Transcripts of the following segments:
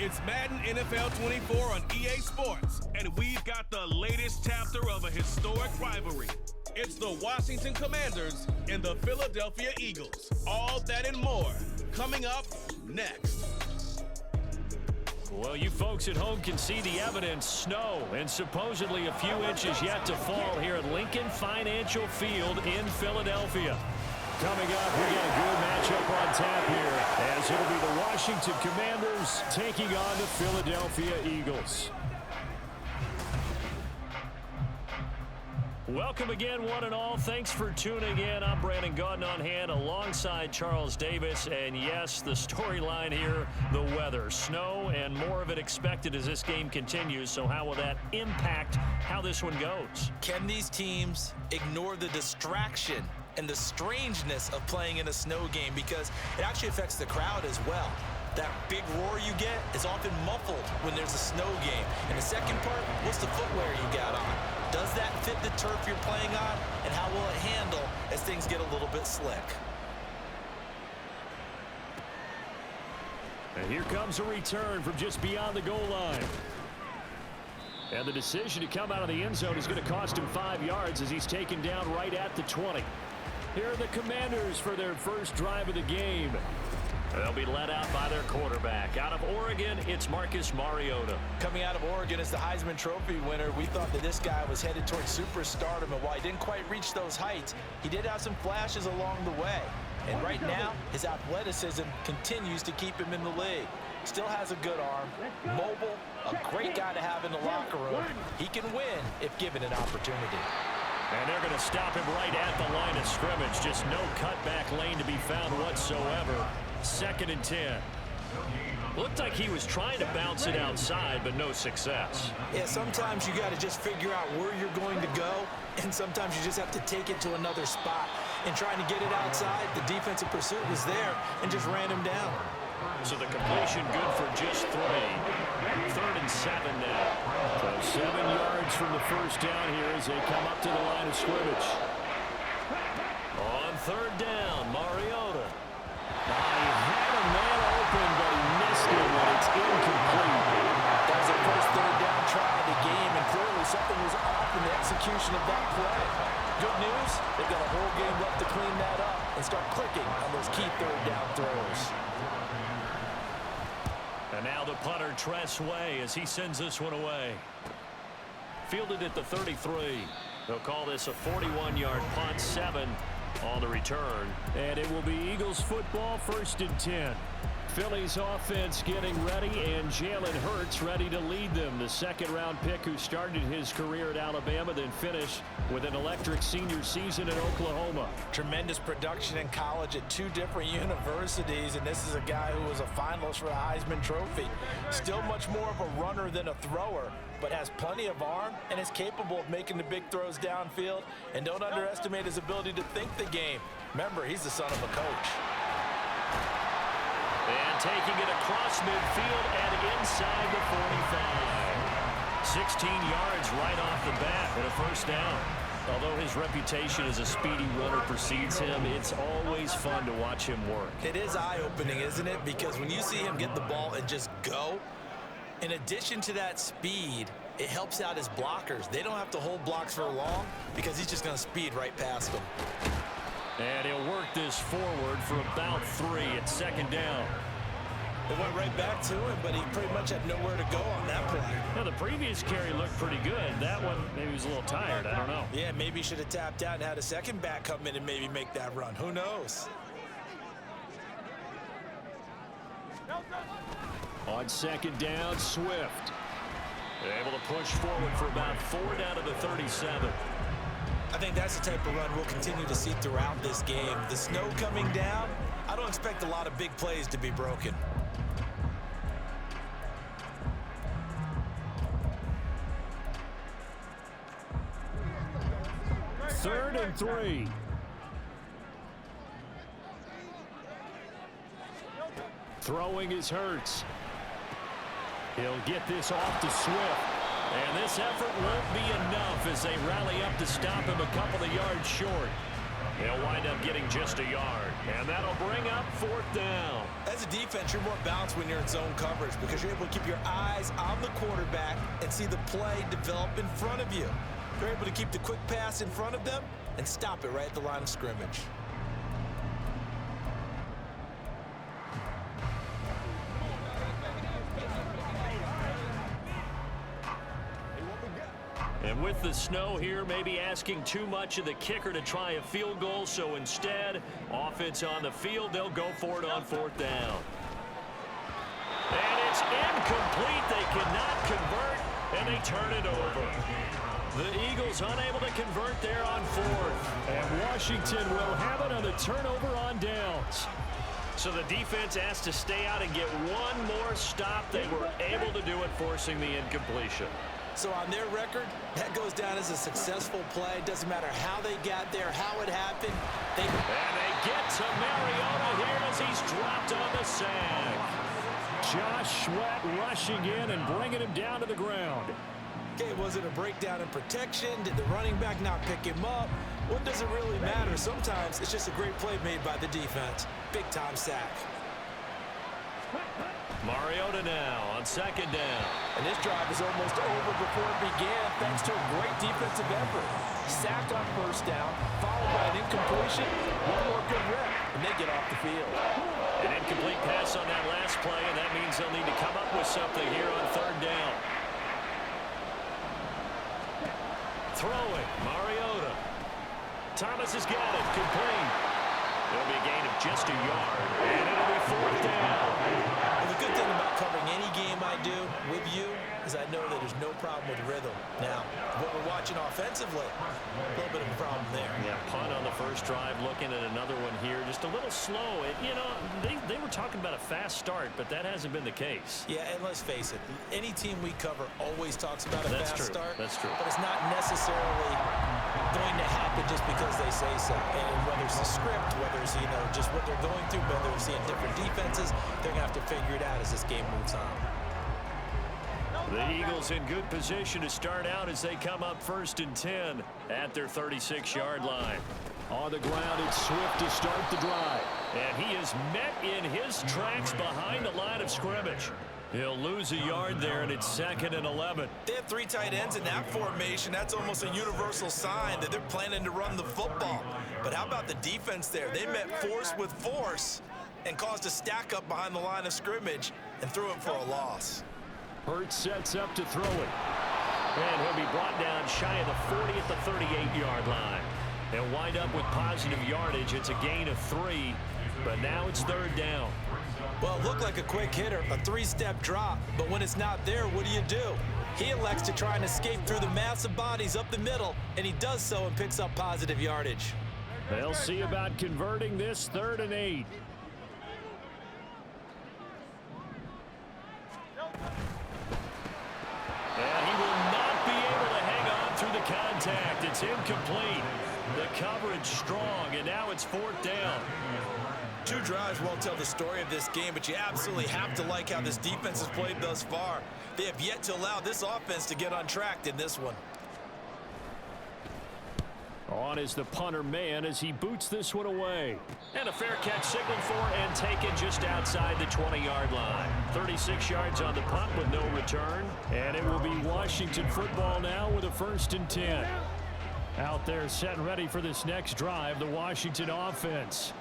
It's Madden NFL 24 on EA Sports, and we've got the latest chapter of a historic rivalry. It's the Washington Commanders and the Philadelphia Eagles. All that and more coming up next. Well, you folks at home can see the evidence. Snow and supposedly a few inches yet to fall here at Lincoln Financial Field in Philadelphia. Coming up, we got a good matchup on tap here, as it'll be the Washington Commanders taking on the Philadelphia Eagles. Welcome again, one and all. Thanks for tuning in. I'm Brandon Gautin on hand alongside Charles Davis. And yes, the storyline here, the weather. Snow and more of it expected as this game continues. So how will that impact how this one goes? Can these teams ignore the distraction and the strangeness of playing in a snow game? Because it actually affects the crowd as well. That big roar you get is often muffled when there's a snow game. And the second part, what's the footwear you got on? Does that fit the turf you're playing on? And how will it handle as things get a little bit slick? And here comes a return from just beyond the goal line. And the decision to come out of the end zone is going to cost him 5 yards as he's taken down right at the 20. Here are the Commanders for their first drive of the game. They'll be led out by their quarterback. Out of Oregon, it's Marcus Mariota. Coming out of Oregon as the Heisman Trophy winner, we thought that this guy was headed towards superstardom, and while he didn't quite reach those heights, he did have some flashes along the way. And right now, his athleticism continues to keep him in the league. Still has a good arm, mobile, a great guy to have in the locker room. He can win if given an opportunity. And they're going to stop him right at the line of scrimmage. Just no cutback lane to be found whatsoever. 2nd and 10. Looked like he was trying to bounce it outside, but no success. Yeah, sometimes you got to just figure out where you're going to go, and sometimes you just have to take it to another spot. And trying to get it outside, the defensive pursuit was there and just ran him down. So the completion good for just 3. 3rd and 7 now. So 7 yards from the first down here as they come up to the line of scrimmage. On 3rd down, Mariota. He had a man open, but he missed it when it's incomplete. That was the first 3rd down try of the game, and clearly something was off in the execution of that play. Good news, they've got a whole game left to clean that up and start clicking on those key 3rd down throws. And now the punter, Tress Way, as he sends this one away. Fielded at the 33. They'll call this a 41-yard punt, 7 on the return. And it will be Eagles football, 1st and 10. Philly's offense getting ready, and Jalen Hurts ready to lead them. The 2nd-round pick who started his career at Alabama, then finished with an electric senior season in Oklahoma. Tremendous production in college at 2 different universities, and this is a guy who was a finalist for a Heisman Trophy. Still much more of a runner than a thrower, but has plenty of arm and is capable of making the big throws downfield. And don't underestimate his ability to think the game. Remember, he's the son of a coach. And taking it across midfield and inside the 45. 16 yards right off the bat and a 1st down. Although his reputation as a speedy runner precedes him, it's always fun to watch him work. It is eye-opening, isn't it? Because when you see him get the ball and just go, in addition to that speed, it helps out his blockers. They don't have to hold blocks for long because he's just going to speed right past them. And he'll work this forward for about 3 at 2nd down. It went right back to him, but he pretty much had nowhere to go on that play. Now, the previous carry looked pretty good. That one, maybe he was a little tired. I don't know. Yeah, maybe he should have tapped out and had a second back come in and maybe make that run. Who knows? On 2nd down, Swift. They're able to push forward for about 4 down to the 37. I think that's the type of run we'll continue to see throughout this game. The snow coming down, I don't expect a lot of big plays to be broken. 3rd and 3. Throwing is Hurts. He'll get this off to Swift. And this effort won't be enough as they rally up to stop him a couple of yards short. They'll wind up getting just a yard, and that'll bring up 4th down. As a defense, you're more balanced when you're in zone coverage because you're able to keep your eyes on the quarterback and see the play develop in front of you. You're able to keep the quick pass in front of them and stop it right at the line of scrimmage. And with the snow here, maybe asking too much of the kicker to try a field goal. So instead, offense on the field, they'll go for it on 4th down. And it's incomplete. They cannot convert, and they turn it over. The Eagles unable to convert there on 4th. And Washington will have it on the turnover on downs. So the defense asked to stay out and get one more stop. They were able to do it, forcing the incompletion. So on their record, that goes down as a successful play. Doesn't matter how they got there, how it happened. And they get to Mariota here as he's dropped on the sack. Josh Sweat rushing in and bringing him down to the ground. Okay, was it a breakdown in protection? Did the running back not pick him up? What does it really matter? Sometimes it's just a great play made by the defense. Big-time sack. Mariota now on 2nd down. And this drive is almost over before it began thanks to a great defensive effort. Sacked on 1st down, followed by an incompletion. One more good rep, and they get off the field. An incomplete pass on that last play, and that means they'll need to come up with something here on 3rd down. Throwing, Mariota. Thomas has got it, complete. There'll be a gain of just a yard, and it'll be 4th down. Well, the good thing about covering any game I do with you is I know that there's no problem with rhythm. Now, what we're watching offensively, a little bit of a problem there. Yeah, punt on the first drive, looking at another one here. Just a little slow. You know, they were talking about a fast start, but that hasn't been the case. Yeah, and let's face it, any team we cover always talks about a fast start. That's true. But it's not necessarily going to happen just because they say so. And whether it's the script, whether it's, you know, just what they're going through, whether they're seeing different defenses, they're going to have to figure it out as this game moves on. The Eagles in good position to start out as they come up 1st and 10 at their 36-yard line. On the ground, it's Swift to start the drive. And he is met in his tracks behind the line of scrimmage. He'll lose a yard there, and it's 2nd and 11. They have 3 tight ends in that formation. That's almost a universal sign that they're planning to run the football. But how about the defense there? They met force with force and caused a stack up behind the line of scrimmage and threw it for a loss. Hurt sets up to throw it. And he'll be brought down shy of the 40 at the 38-yard line. They'll wind up with positive yardage. It's a gain of 3, but now it's 3rd down. Well, it looked like a quick hitter, a 3-step drop, but when it's not there, what do? He elects to try and escape through the massive bodies up the middle, and he does so and picks up positive yardage. They'll see about converting this 3rd and 8. And he will not be able to hang on through the contact. It's incomplete. The coverage strong, and now it's 4th down. 2 drives won't tell the story of this game, but you absolutely have to like how this defense has played thus far. They have yet to allow this offense to get on track in this one. On is the punter man as he boots this one away. And a fair catch signaled for and taken just outside the 20-yard line. 36 yards on the punt with no return. And it will be Washington football now with a 1st and 10. Out there set and ready for this next drive, the Washington offense.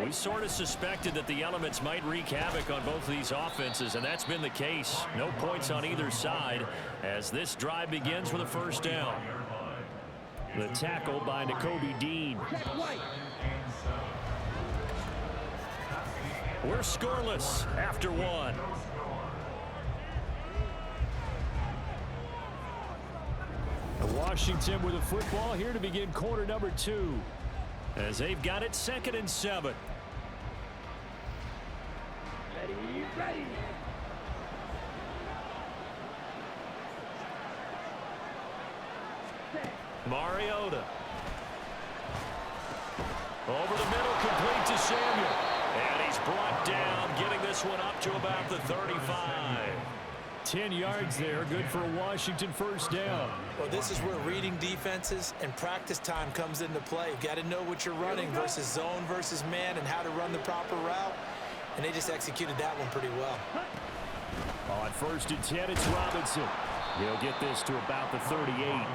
We sort of suspected that the elements might wreak havoc on both of these offenses, and that's been the case. No points on either side as this drive begins with a 1st down. The tackle by Nakobe Dean. We're scoreless after 1. Washington with a football here to begin quarter number 2. As they've got it 2nd and 7. Ready. Mariota. Over the middle, complete to Samuel. And he's brought down, getting this one up to about the 35. 10 yards there, good for a Washington first down. Well, this is where reading defenses and practice time comes into play. You've got to know what you're running versus zone versus man and how to run the proper route. And they just executed that one pretty well. On 1st and 10, it's Robinson. He'll get this to about the 38.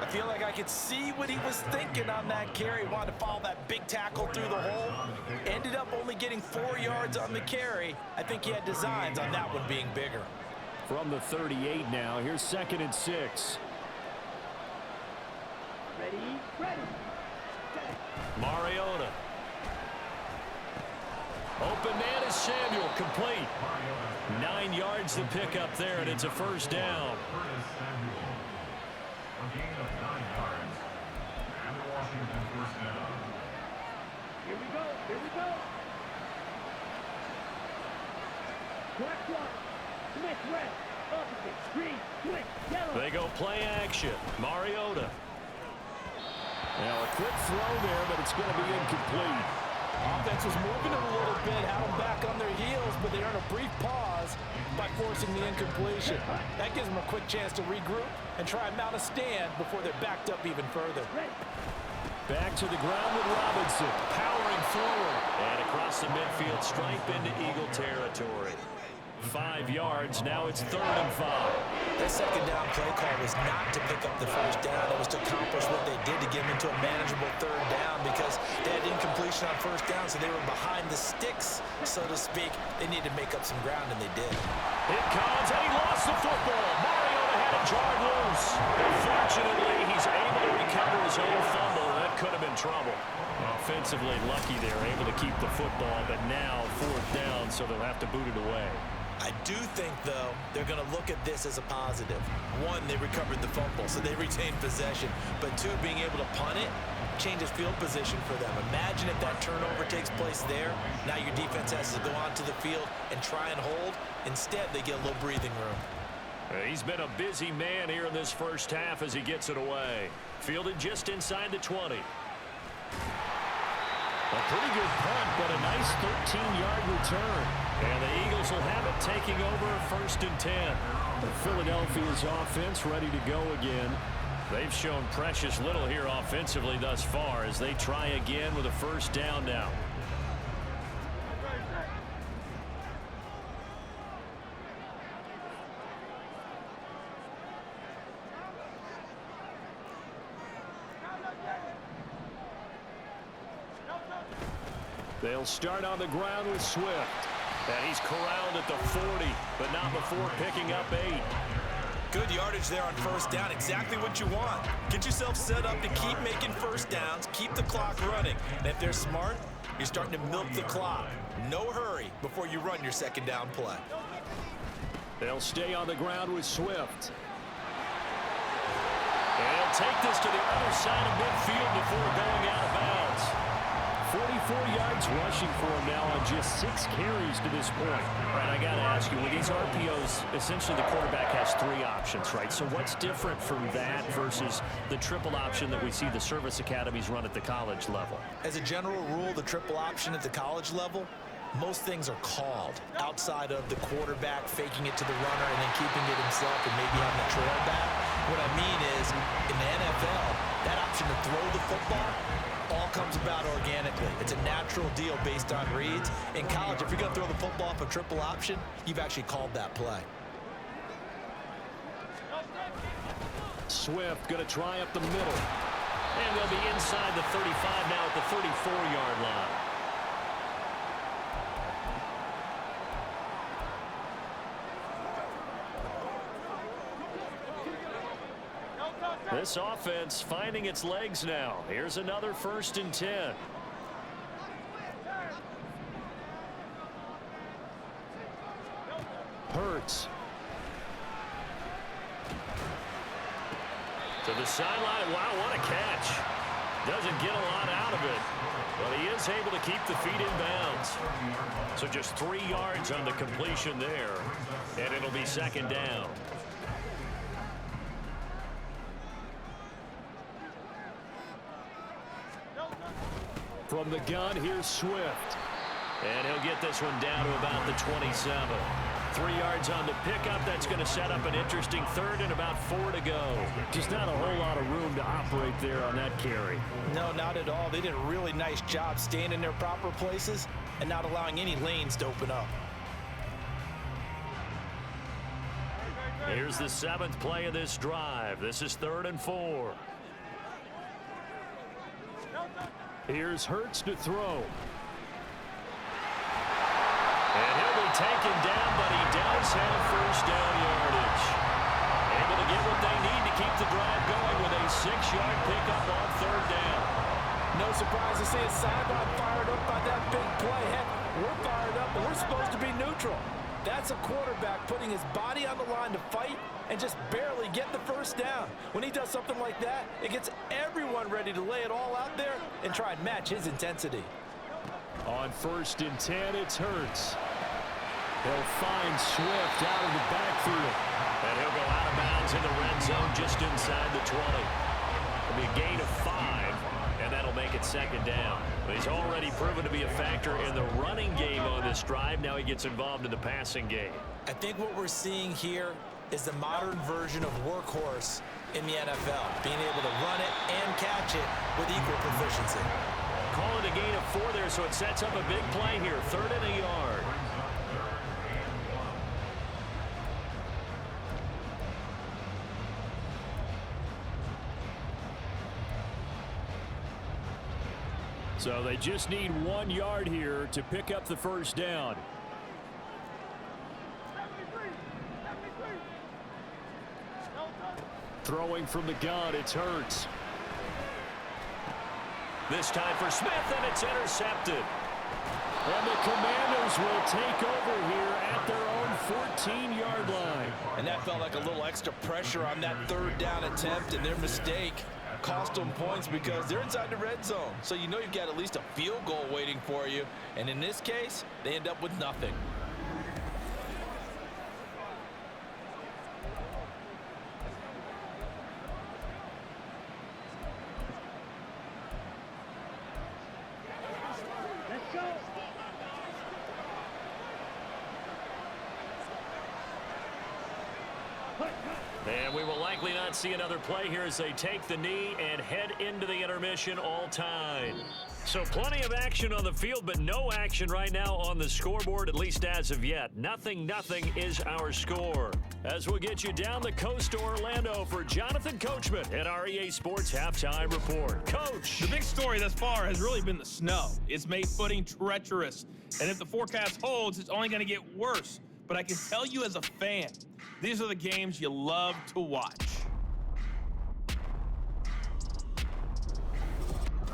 I feel like I could see what he was thinking on that carry. Wanted to follow that big tackle through the hole. Ended up only getting 4 yards on the carry. I think he had designs on that one being bigger. From the 38 now, here's 2nd and 6. Ready. Mariota. Open man is Samuel, complete. 9 yards to pick up there, and it's a first down. Here we go. Correct one. Smith red. Opposite. Green. Switch. Yellow. They go play action. Mariota. Now a quick throw there, but it's going to be incomplete. Offense was moving it a little bit, had them back on their heels, but they earned a brief pause by forcing the incompletion. That gives them a quick chance to regroup and try and mount a stand before they're backed up even further. Back to the ground with Robinson, powering forward. And across the midfield, stripe into Eagle territory. 5 yards, now it's 3rd and 5. That second down play call was not to pick up the first down. It was to accomplish what they did to get them into a manageable 3rd down because they had incompletion on 1st down, so they were behind the sticks, so to speak. They needed to make up some ground, and they did. It comes, and he lost the football. Mariota had it jarred loose. Unfortunately, he's able to recover his own fumble. That could have been trouble. Offensively lucky they're able to keep the football, but now 4th down, so they'll have to boot it away. I do think, though, they're going to look at this as a positive. 1, they recovered the fumble, so they retained possession. But 2, being able to punt it changes field position for them. Imagine if that turnover takes place there. Now your defense has to go onto the field and try and hold. Instead, they get a little breathing room. He's been a busy man here in this first half as he gets it away. Fielded just inside the 20. A pretty good punt, but a nice 13-yard return. And the Eagles will have it taking over 1st and 10. Philadelphia's offense ready to go again. They've shown precious little here offensively thus far as they try again with a first down now. They'll start on the ground with Swift. And he's corralled at the 40, but not before picking up 8. Good yardage there on 1st down. Exactly what you want. Get yourself set up to keep making first downs, keep the clock running. And if they're smart, you're starting to milk the clock. No hurry before you run your 2nd down play. They'll stay on the ground with Swift. And he'll take this to the other side of midfield before going out of bounds. 44 yards rushing for him now on just 6 carries to this point. Right, I got to ask you, with these RPOs, essentially the quarterback has 3 options, right? So what's different from that versus the triple option that we see the service academies run at the college level? As a general rule, the triple option at the college level, most things are called outside of the quarterback faking it to the runner and then keeping it himself and maybe having a trail back. What I mean is, in the NFL, that option to throw the football all comes about organically. It's a natural deal based on reads. In college, if you're going to throw the football off a triple option, you've actually called that play. Swift going to try up the middle. And they'll be inside the 35 now at the 34-yard line. This offense finding its legs now. Here's another 1st and 10. Hurts. To the sideline. Wow, what a catch. Doesn't get a lot out of it, but he is able to keep the feet in bounds. So just 3 yards on the completion there, and it'll be 2nd down. From the gun, here's Swift. And he'll get this one down to about the 27. 3 yards on the pickup. That's going to set up an interesting third and about 4 to go. Just not a whole lot of room to operate there on that carry. No, not at all. They did a really nice job staying in their proper places and not allowing any lanes to open up. Here's the 7th play of this drive. This is 3rd and 4. Here's Hurts to throw. And he'll be taken down, but he does have first down yardage. Able to get what they need to keep the drive going with a 6-yard pickup on 3rd down. No surprise to see a sideline fired up by that big play. Heck, we're fired up, but we're supposed to be neutral. That's a quarterback putting his body on the line to fight and just barely get the first down. When he does something like that, it gets everyone ready to lay it all out there and try and match his intensity. On 1st and 10, it's Hurts. He'll find Swift out of the backfield. And he'll go out of bounds in the red zone just inside the 20. It'll be a gain of 5, and that'll make it 2nd down. He's already proven to be a factor in the running game on this drive. Now he gets involved in the passing game. I think what we're seeing here is the modern version of workhorse in the NFL, being able to run it and catch it with equal proficiency. Call it a gain of 4 there, so it sets up a big play here. 3rd and a yard. So they just need 1 yard here to pick up the first down. Throwing from the gun, it's Hurts. This time for Smith, and it's intercepted. And the Commanders will take over here at their own 14-yard line. And that felt like a little extra pressure on that 3rd down attempt, and their mistake cost them points because they're inside the red zone. So you know you've got at least a field goal waiting for you. And in this case, they end up with nothing. Let's go. And we will likely not see another play here as they take the knee and head into the intermission all time. So plenty of action on the field, but no action right now on the scoreboard, at least as of yet. 0-0 is our score. As we'll get you down the coast to Orlando for Jonathan Coachman at our EA Sports Halftime Report. Coach! The big story thus far has really been the snow. It's made footing treacherous. And if the forecast holds, it's only going to get worse. But I can tell you as a fan, these are the games you love to watch.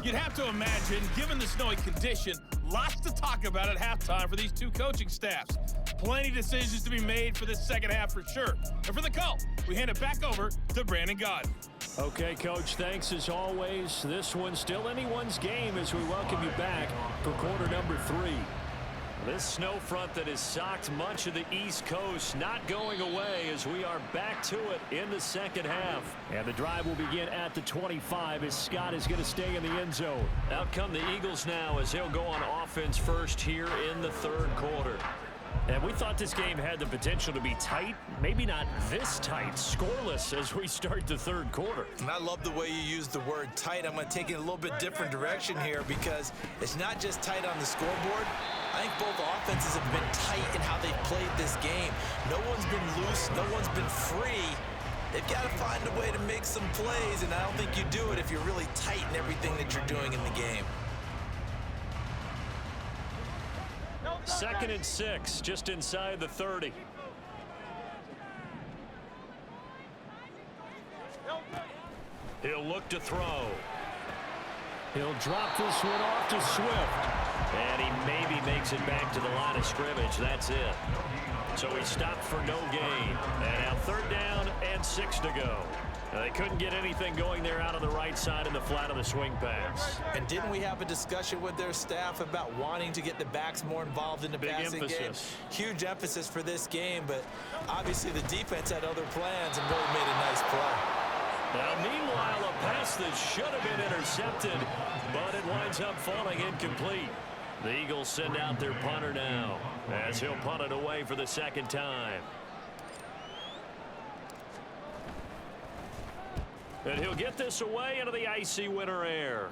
You'd have to imagine, given the snowy condition, lots to talk about at halftime for these two coaching staffs. Plenty of decisions to be made for this second half for sure. And for the call, we hand it back over to Brandon Godden. Okay, Coach, thanks as always. This one's still anyone's game as we welcome you back for quarter number 3. This snow front that has socked much of the East Coast not going away as we are back to it in the second half. And the drive will begin at the 25 as Scott is going to stay in the end zone. Out come the Eagles now as they'll go on offense first here in the third quarter. And we thought this game had the potential to be tight, maybe not this tight, scoreless as we start the third quarter. And I love the way you use the word tight. I'm going to take it a little bit different direction here because it's not just tight on the scoreboard. I think both offenses have been tight in how they've played this game. No one's been loose. No one's been free. They've got to find a way to make some plays, and I don't think you do it if you're really tight in everything that you're doing in the game. 2nd and 6, just inside the 30. He'll look to throw. He'll drop this one off to Swift. And he maybe makes it back to the line of scrimmage. That's it. So he stopped for no gain. And now 3rd down and 6 to go. They couldn't get anything going there out on the right side in the flat of the swing pass. And didn't we have a discussion with their staff about wanting to get the backs more involved in the passing game? Huge emphasis for this game, but obviously the defense had other plans and really made a nice play. Now, meanwhile, a pass that should have been intercepted, but it winds up falling incomplete. The Eagles send out their punter now as he'll punt it away for the second time. And he'll get this away into the icy winter air.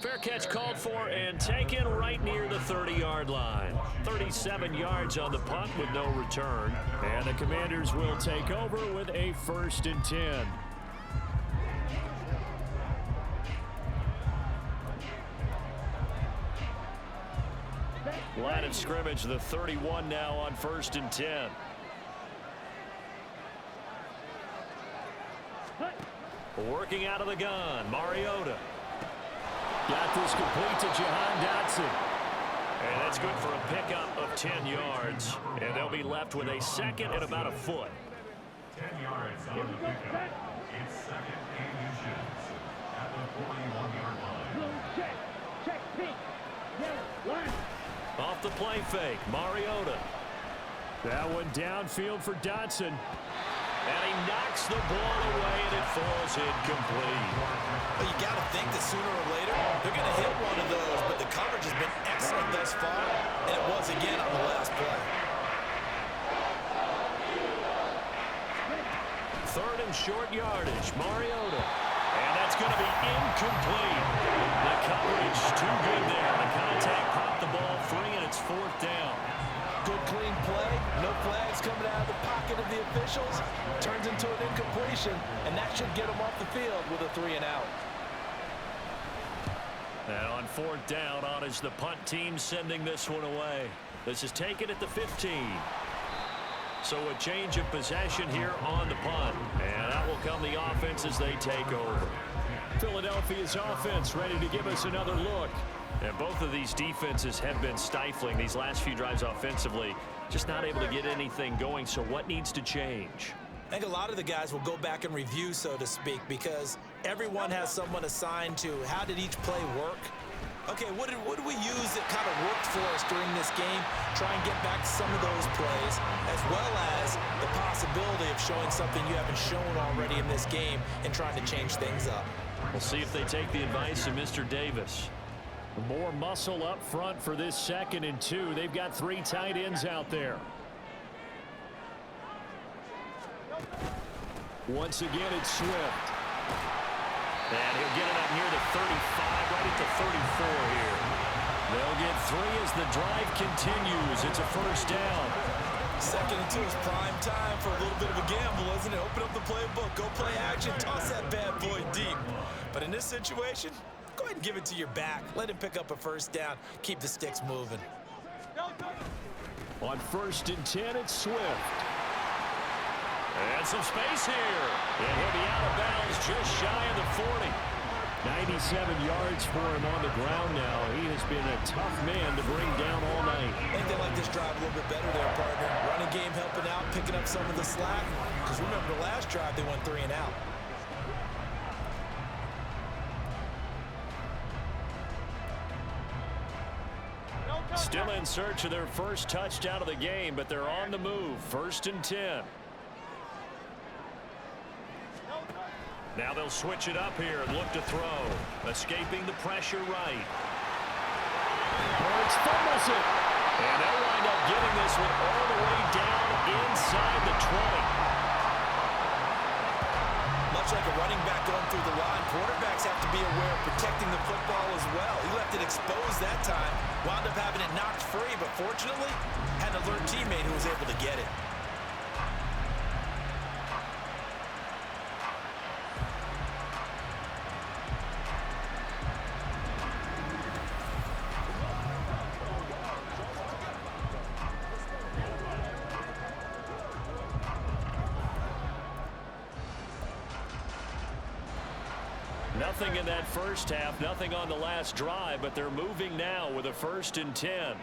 Fair catch called for and taken right near the 30-yard line. 37 yards on the punt with no return. And the Commanders will take over with a 1st and 10. Line of scrimmage, the 31 now on 1st and 10. Working out of the gun, Mariota. Got this complete to Jahan Dotson. And that's good for a pickup of 10 yards. And they'll be left with a second and about a foot. 10 yards on the pickup. It's second and inches at the 41-yard line. Blue check. Check pink. Yellow line. Off the play fake, Mariota. That one downfield for Dotson. And he knocks the ball away, and it falls incomplete. Well, you got to think that sooner or later they're going to hit one of those, but the coverage has been excellent thus far, and it was again on the last play. 3rd and short yardage, Mariota. And that's going to be incomplete. The coverage too good there. The contact popped the ball free, and it's 4th down. Good clean play. No flags coming out of the pocket of the officials. Turns into an incompletion, and that should get them off the field with a 3 and out. And on 4th down, on is the punt team sending this one away. This is taken at the 15. So a change of possession here on the punt. And out will come the offense as they take over. Philadelphia's offense ready to give us another look. And both of these defenses have been stifling these last few drives offensively. Just not able to get anything going. So what needs to change? I think a lot of the guys will go back and review, so to speak, because everyone has someone assigned to how did each play work. Okay, what did we use that kind of worked for us during this game? Try and get back to some of those plays, as well as the possibility of showing something you haven't shown already in this game and trying to change things up. We'll see if they take the advice of Mr. Davis. More muscle up front for this 2nd and 2. They've got 3 tight ends out there. Once again, it's Swift. And he'll get it up near the 35, right at the 34 here. They'll get 3 as the drive continues. It's a 1st down. 2nd and 2 is prime time for a little bit of a gamble, isn't it? Open up the playbook, go play action, toss that bad boy deep. But in this situation, go ahead and give it to your back. Let him pick up a 1st down. Keep the sticks moving. On 1st and 10, it's Swift. And some space here. And he'll be out of bounds just shy of the 40. 97 yards for him on the ground now. He has been a tough man to bring down all night. I think they like this drive a little bit better there, partner. Running game helping out, picking up some of the slack. Because remember the last drive, they went 3 and out. Still in search of their first touchdown of the game, but they're on the move. 1st and 10. Now they'll switch it up here and look to throw. Escaping the pressure right. Hurts fumbles it. And they'll wind up getting this one all the way down inside the 20. Much like a running back going through the line, quarterbacks have to be aware of protecting the football as well. He left it exposed that time, wound up having it knocked free, but fortunately, had an alert teammate who was able to get it. Nothing in that first half, nothing on the last drive, but they're moving now with a 1st and 10.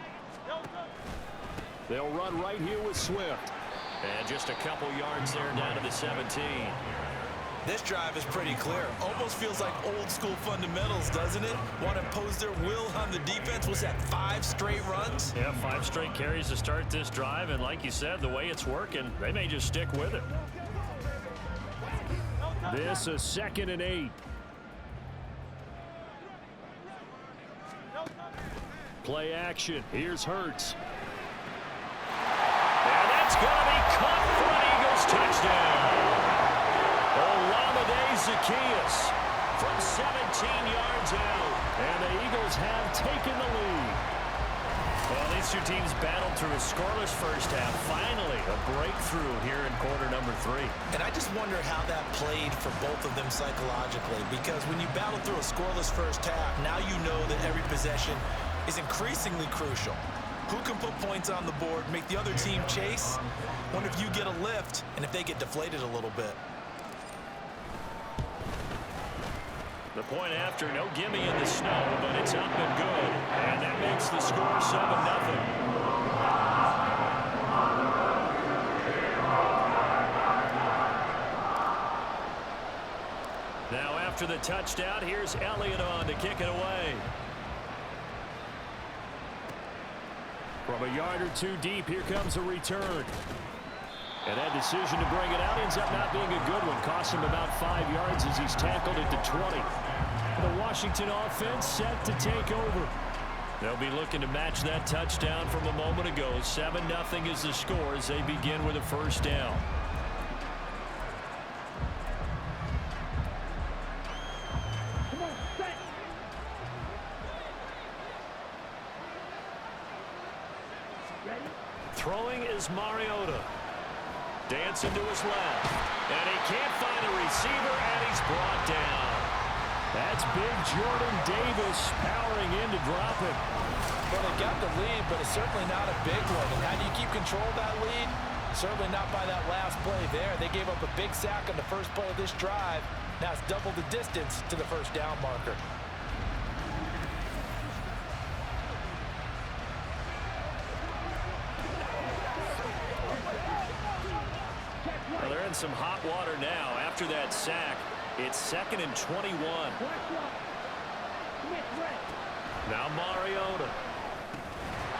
They'll run right here with Swift. And just a couple yards there down to the 17. This drive is pretty clear. Almost feels like old school fundamentals, doesn't it? Want to impose their will on the defense. Was that 5 straight runs? Yeah, 5 straight carries to start this drive. And like you said, the way it's working, they may just stick with it. This is 2nd and 8. Play action. Here's Hurts. And that's going to be caught for an Eagles touchdown. Olamide Zaccheaus from 17 yards out. And the Eagles have taken the lead. Well, these two teams battled through a scoreless first half. Finally, a breakthrough here in quarter number 3. And I just wonder how that played for both of them psychologically. Because when you battle through a scoreless first half, now you know that every possession is increasingly crucial. Who can put points on the board, make the other team chase? Wonder if you get a lift and if they get deflated a little bit. The point after, no gimme in the snow, but it's up and good. And that makes the score 7-0. Now after the touchdown, here's Elliott on to kick it away. From a yard or two deep, here comes a return. And that decision to bring it out ends up not being a good one. Cost him about 5 yards as he's tackled at the 20. The Washington offense set to take over. They'll be looking to match that touchdown from a moment ago. 7-0 is the score as they begin with a first down. Throwing is Mariota. Dancing to his left. And he can't find a receiver, and he's brought down. That's big Jordan Davis powering in to drop it. Well, they got the lead, but it's certainly not a big one. And how do you keep control of that lead? Certainly not by that last play there. They gave up a big sack on the first play of this drive. Now it's double the distance to the first down marker. Well, they're in some hot water now. After that sack, it's 2nd and 21. Now Mariota.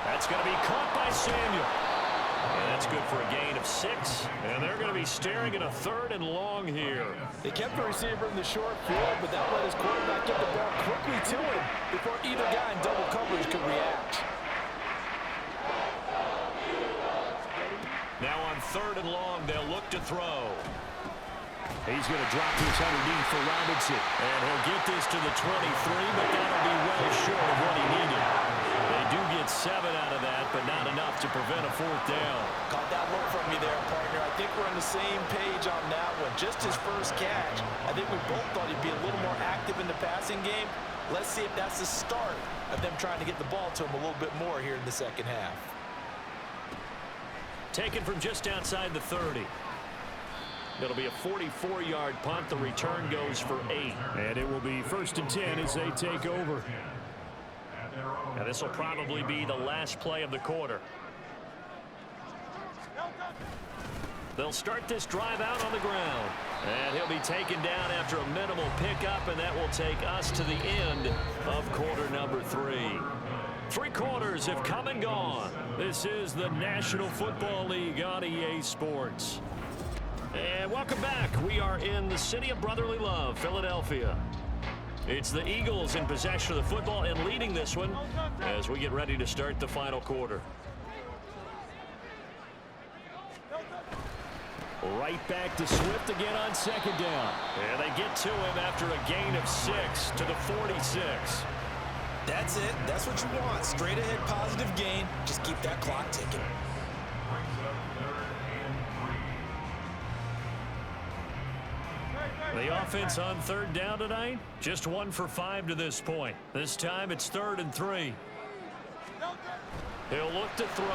That's going to be caught by Samuel. And that's good for a gain of 6. And they're going to be staring at a 3rd and long here. They kept the receiver in the short field, but that let his quarterback get the ball quickly to him before either guy in double coverage could react. Now on 3rd and long, they'll look to throw. He's going to drop this underneath for Robinson. And he'll get this to the 23, but that'll be well short of what he needed. They do get 7 out of that, but not enough to prevent a 4th down. Caught that look from me there, partner. I think we're on the same page on that one. Just his first catch. I think we both thought he'd be a little more active in the passing game. Let's see if that's the start of them trying to get the ball to him a little bit more here in the second half. Taken from just outside the 30. It'll be a 44-yard punt. The return goes for 8. And it will be 1st and 10 as they take over. And this will probably be the last play of the quarter. They'll start this drive out on the ground. And he'll be taken down after a minimal pickup, and that will take us to the end of quarter number 3. 3 quarters have come and gone. This is the National Football League on EA Sports. And welcome back. We are in the city of brotherly love, Philadelphia. It's the Eagles in possession of the football and leading this one as we get ready to start the final quarter. Right back to Swift again on 2nd down. And they get to him after a gain of 6 to the 46. That's it. That's what you want. Straight ahead positive gain. Just keep that clock ticking. The offense on 3rd down tonight, just 1 for 5 to this point. This time it's 3rd and 3. He'll look to throw.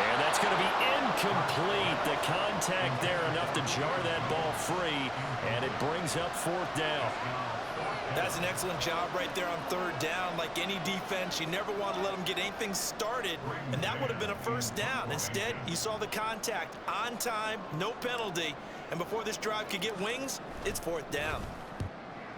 And that's going to be incomplete. The contact there enough to jar that ball free, and it brings up 4th down. That's an excellent job right there on 3rd down. Like any defense, you never want to let them get anything started, and that would have been a 1st down. Instead, you saw the contact on time, no penalty, and before this drive could get wings, it's 4th down.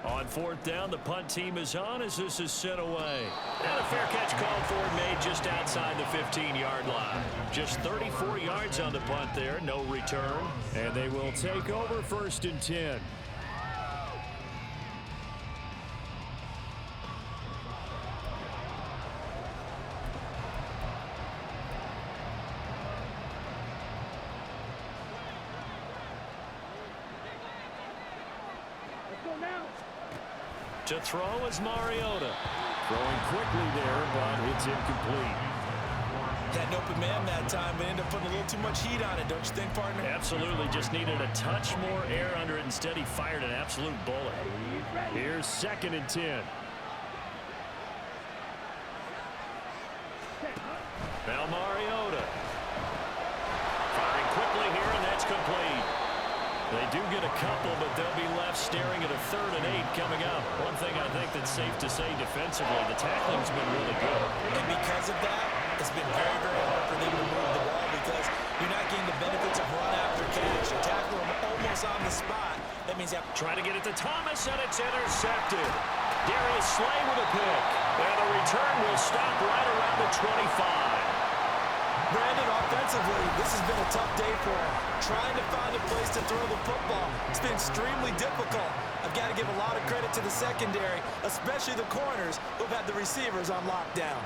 On 4th down, the punt team is on as this is sent away. And a fair catch called for and made just outside the 15-yard line. Just 34 yards on the punt there, no return. And they will take over 1st and 10. To throw is Mariota. Throwing quickly there, but it's incomplete. Had an open man that time, but ended up putting a little too much heat on it, don't you think, partner? Absolutely. Just needed a touch more air under it. Instead, he fired an absolute bullet. Here's 2nd and 10. Now Mariota. Firing quickly here, and that's complete. They do get a couple, but they'll be left staring at a 3rd and 8 coming up. One thing I think that's safe to say defensively, the tackling's been really good. And because of that, it's been very, very hard for them to move the ball because you're not getting the benefits of run after catch. You're tackling them almost on the spot. That means you have to try to get it to Thomas, and it's intercepted. Darius Slay with a pick. And the return will stop right around the 25. Brandon, offensively, this has been a tough day for him. Trying to find a place to throw the football. It's been extremely difficult. I've got to give a lot of credit to the secondary, especially the corners who've had the receivers on lockdown.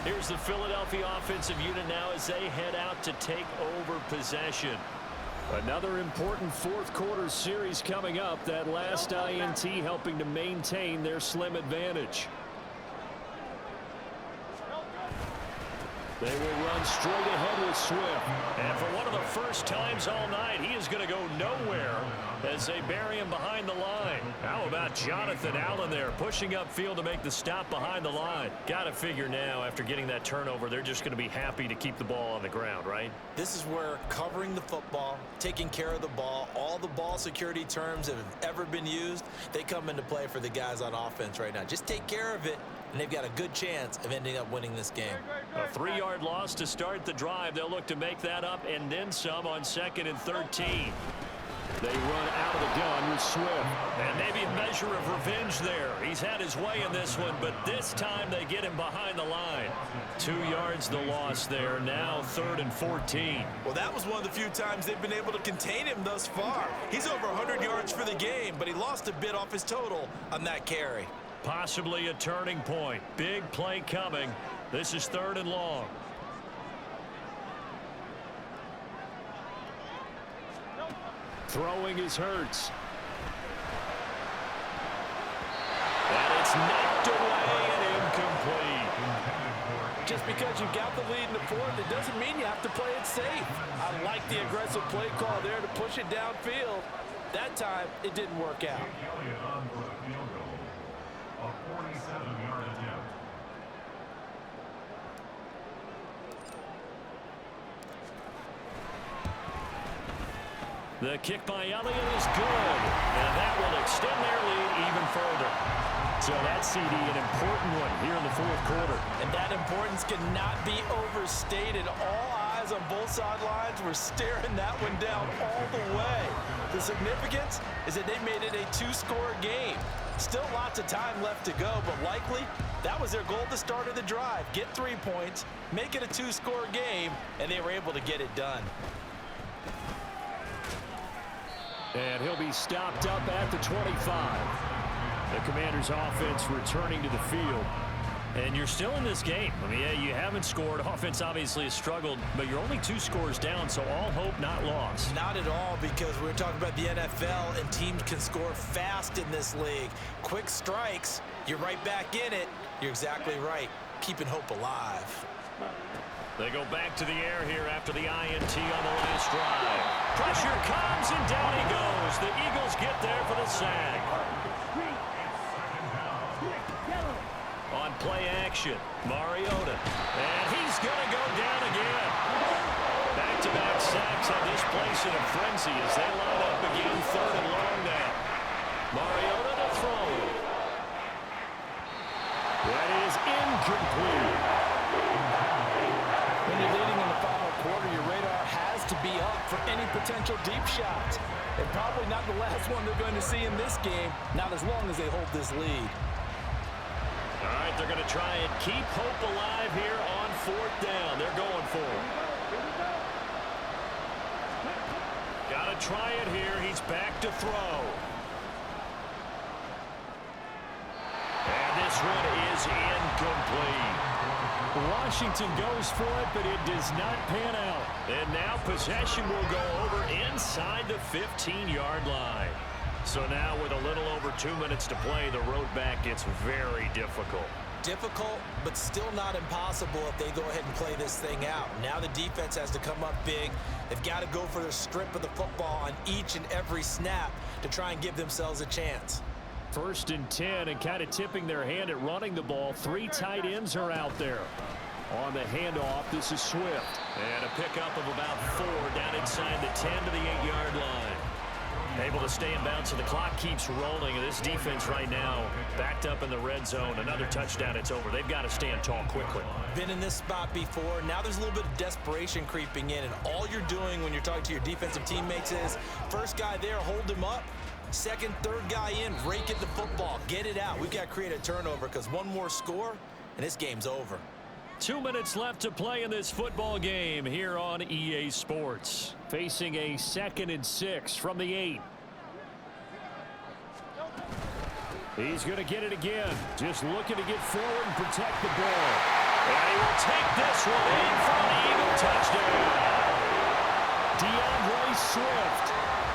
Here's the Philadelphia offensive unit now as they head out to take over possession. Another important 4th quarter series coming up. That last INT helping to maintain their slim advantage. They will run straight ahead with Swift. And for one of the first times all night, he is going to go nowhere as they bury him behind the line. How about Jonathan Allen there pushing upfield to make the stop behind the line? Got to figure now after getting that turnover, they're just going to be happy to keep the ball on the ground, right? This is where covering the football, taking care of the ball, all the ball security terms that have ever been used, they come into play for the guys on offense right now. Just take care of it, and they've got a good chance of ending up winning this game. A 3-yard loss to start the drive. They'll look to make that up and then some on 2nd and 13. They run out of the gun with Swift. And maybe a measure of revenge there. He's had his way in this one, but this time they get him behind the line. 2 yards the loss there. Now 3rd and 14. Well, that was one of the few times they've been able to contain him thus far. He's over 100 yards for the game, but he lost a bit off his total on that carry. Possibly a turning point. Big play coming. This is 3rd and long. Throwing is Hurts. And it's knocked away and incomplete. Just because you've got the lead in the 4th, it doesn't mean you have to play it safe. I like the aggressive play call there to push it downfield. That time, it didn't work out. A 47-yard attempt. The kick by Elliott is good. And that will extend their lead even further. So that CD, an important one here in the 4th quarter. And that importance cannot be overstated. All eyes on both sidelines were staring that one down all the way. The significance is that they made it a 2-score game. Still lots of time left to go, but likely that was their goal at the start of the drive. Get 3 points, make it a 2-score game, and they were able to get it done. And he'll be stopped up at the 25. The Commanders' offense returning to the field. And you're still in this game. I mean, yeah, you haven't scored. Offense obviously has struggled, but you're only 2 scores down, so all hope not lost. Not at all, because we're talking about the NFL, and teams can score fast in this league. Quick strikes, you're right back in it. You're exactly right. Keeping hope alive. They go back to the air here after the INT on the last drive. Pressure comes, and down he goes. The Eagles get there for the sack. On play action, Mariota. And he's going to go down again. Back-to-back sacks have this place in a frenzy as they line up again 3rd and long now. Mariota to throw. That is incomplete. When you're leading in the final quarter, your radar has to be up for any potential deep shots. And probably not the last one they're going to see in this game, not as long as they hold this lead. All right, they're going to try and keep hope alive here on 4th down. They're going for it. Got to try it here. He's back to throw. And this one is incomplete. Washington goes for it, but it does not pan out. And now possession will go over inside the 15-yard line. So now with a little over 2 minutes to play, the road back gets very difficult. Difficult, but still not impossible if they go ahead and play this thing out. Now the defense has to come up big. They've got to go for the strip of the football on each and every snap to try and give themselves a chance. 1st and 10, and kind of tipping their hand at running the ball. 3 tight ends are out there. On the handoff, this is Swift. And a pickup of about 4 down inside the 10 to the 8-yard line. Able to stay in bounds, so the clock keeps rolling. And this defense right now backed up in the red zone. Another touchdown, it's over. They've got to stand tall quickly. Been in this spot before. Now there's a little bit of desperation creeping in. And all you're doing when you're talking to your defensive teammates is, first guy there, hold him up. Second, third guy in, rake at the football. Get it out. We've got to create a turnover because one more score, and this game's over. 2 minutes left to play in this football game here on EA Sports. Facing a 2nd and 6 from the 8. He's going to get it again. Just looking to get forward and protect the ball. And he will take this one in for an Eagle touchdown. DeAndre Swift.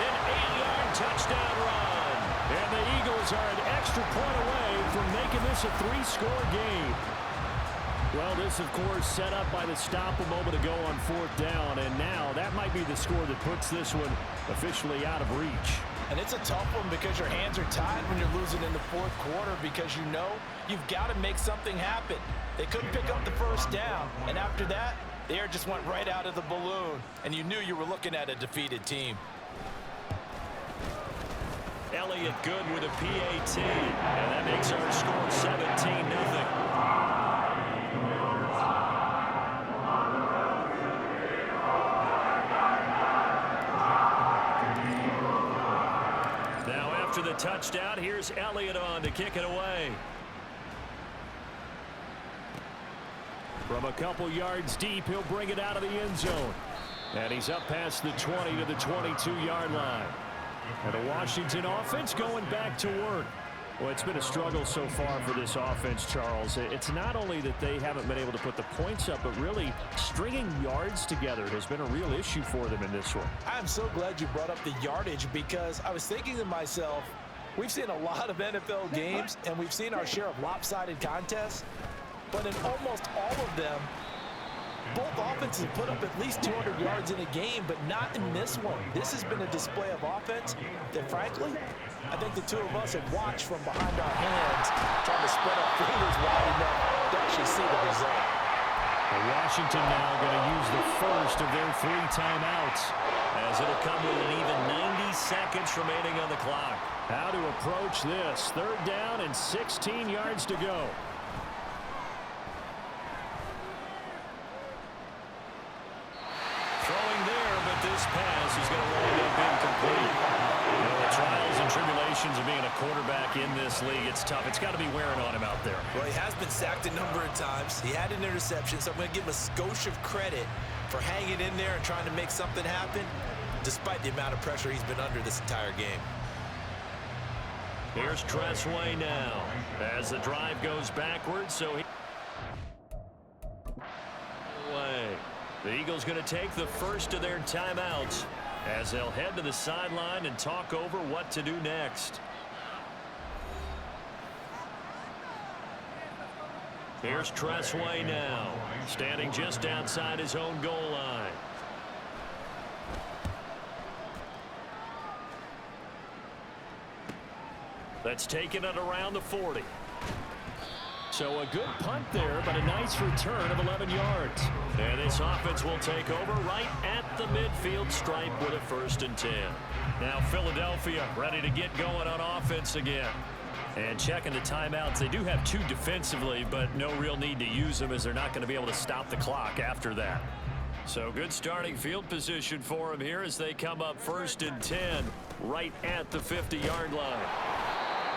An 8-yard touchdown run. And the Eagles are an extra point away from making this a 3-score game. Well, this, of course, set up by the stop a moment ago on 4th down. And now that might be the score that puts this one officially out of reach. And it's a tough one because your hands are tied when you're losing in the 4th quarter because you know you've got to make something happen. They couldn't pick up the 1st down. And after that, the air just went right out of the balloon. And you knew you were looking at a defeated team. Elliott good with a PAT. And that makes our score 17-0. After the touchdown, here's Elliott on to kick it away. From a couple yards deep, he'll bring it out of the end zone. And he's up past the 20 to the 22-yard line. And the Washington offense going back to work. Well, it's been a struggle so far for this offense, Charles. It's not only that they haven't been able to put the points up, but really stringing yards together has been a real issue for them in this one. I'm so glad you brought up the yardage because I was thinking to myself, we've seen a lot of NFL games and we've seen our share of lopsided contests, but in almost all of them, both offenses have put up at least 200 yards in a game, but not in this one. This has been a display of offense that, frankly, I think the two of us have watched from behind our hands, trying to spread our fingers wide enough to actually see the result. And Washington now going to use the first of their 3 timeouts. As it'll come with an even 90 seconds remaining on the clock. How to approach this. 3rd down and 16 yards to go. Throwing there, but this pass is going to wind up incomplete. You know, the trials and tribulations of being a quarterback in this league, it's tough. It's got to be wearing on him out there. Well, he has been sacked a number of times. He had an interception, so I'm going to give him a skosh of credit for hanging in there and trying to make something happen, despite the amount of pressure he's been under this entire game. Here's Tressway now as the drive goes backwards, so he... The Eagles going to take the first of their timeouts as they'll head to the sideline and talk over what to do next. Here's Tressway now, standing just outside his own goal line. That's taken it around the 40. So a good punt there, but a nice return of 11 yards. And this offense will take over right at the midfield stripe with a 1st and 10. Now Philadelphia ready to get going on offense again. And checking the timeouts, they do have 2 defensively, but no real need to use them as they're not going to be able to stop the clock after that. So good starting field position for them here as they come up 1st and 10 right at the 50-yard line.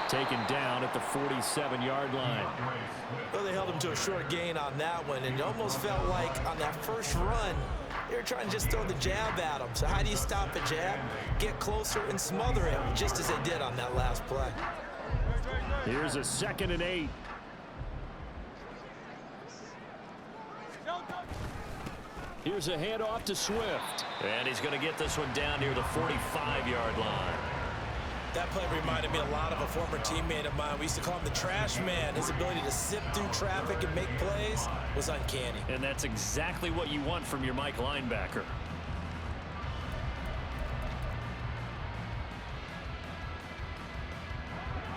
Taken down at the 47-yard line. Well, they held him to a short gain on that one, and it almost felt like on that first run, they were trying to just throw the jab at him. So how do you stop a jab? Get closer and smother him, just as they did on that last play. Here's a 2nd and 8. Here's a handoff to Swift. And he's going to get this one down near the 45-yard line. That play reminded me a lot of a former teammate of mine. We used to call him the trash man. His ability to sift through traffic and make plays was uncanny. And that's exactly what you want from your Mike linebacker.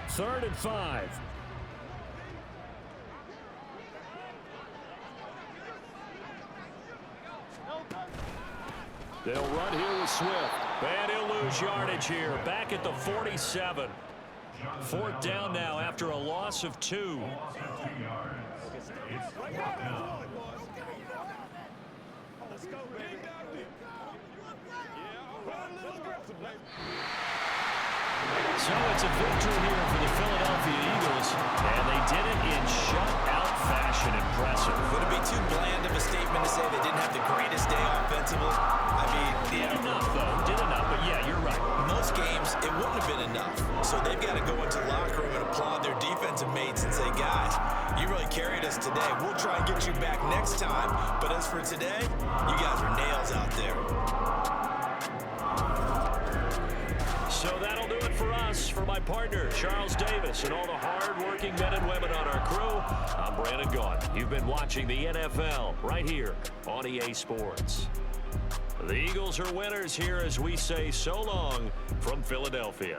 Third and 5. They'll run here with Swift. And he'll lose yardage here. Back at the 47. Fourth down now after a loss of 2. So it's a victory here for the Philadelphia Eagles, and they did it in shutout fashion. Impressive. Would it be too bland of a statement to say they didn't have the greatest day offensively? I mean, Did enough, though. Did enough, but yeah, you're right. most games, it wouldn't have been enough. So they've got to go into the locker room and applaud their defensive mates and say, guys, you really carried us today. We'll try and get you back next time. But as for today, you guys are nails out there. So that'll do it for us. For my partner, Charles Davis, and all the hard-working men and women on our crew, I'm Brandon Gaughan. You've been watching the NFL right here on EA Sports. The Eagles are winners here as we say so long from Philadelphia.